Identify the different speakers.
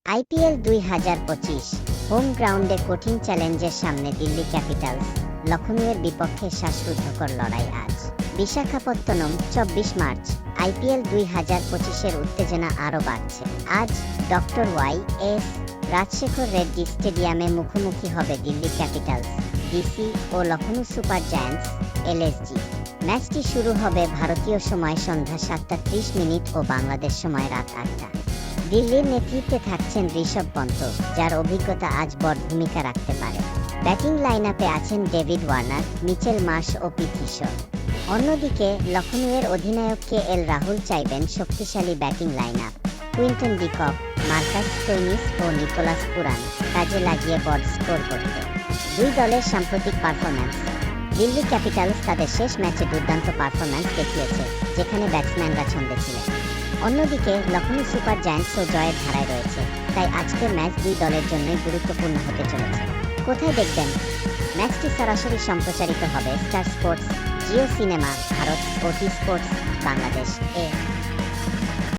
Speaker 1: IPL ২০২৫ home গ্রাউন্ডে কঠিন চ্যালেঞ্জের সামনে দিল্লি ক্যাপিটালস লখনউয়ের বিপক্ষে শ্বাসরুদ্ধকর লড়াই আজ বিশাখাপত্তনম ২৪ মার্চ আইপিএল ২০২৫-এর উত্তেজনা আরও বাড়ছে। আজ doctor Y S Rajasekhara Reddy স্টেডিয়ামে মুখোমুখি হবে দিল্লি ক্যাপিটালস ডিসি ও লখনউ সুপার জায়ান্টস এলএসজি। ম্যাচটি শুরু হবে ভারতীয় সময় সন্ধ্যা ৭:৩০ ও বাংলাদেশ সময় রাত ৮টা। দিল্লির নেতৃত্বে থাকছেন ঋষভ পন্ত, যার অভিজ্ঞতা আজ বড় ভূমিকা রাখতে পারে। ব্যাটিং লাইনআপে আছেন ডেভিড ওয়ার্নার, মিচেল মার্শ ও পৃথ্বী শো। অন্যদিকে লখনউয়ের অধিনায়ক কে.এল. রাহুল চাইবেন শক্তিশালী batting lineup. Quinton de Kock, Marcus Stoinis ও নিকোলাস পুরান কাজে লাগিয়ে বড় স্কোর করতে। দুই দলের সাম্প্রতিক পারফরম্যান্স। দিল্লি ক্যাপিটালস তাদের শেষ ম্যাচে দুর্দান্ত পারফরম্যান্স দেখিয়েছে, যেখানে ব্যাটসম্যানরা ছন্দে ছিলেন। অন্যদিকে লখনউ সুপার জায়ান্টসও জয়ের ধারায় রয়েছে, তাই আজকের ম্যাচ দুই দলের জন্যই গুরুত্বপূর্ণ হতে চলেছে। কোথায় দেখবেন? ম্যাচটি সরাসরি সম্প্রচারিত হবে Star Sports, Jio Cinema Bharat ও টি স্পোর্টস বাংলাদেশ এ।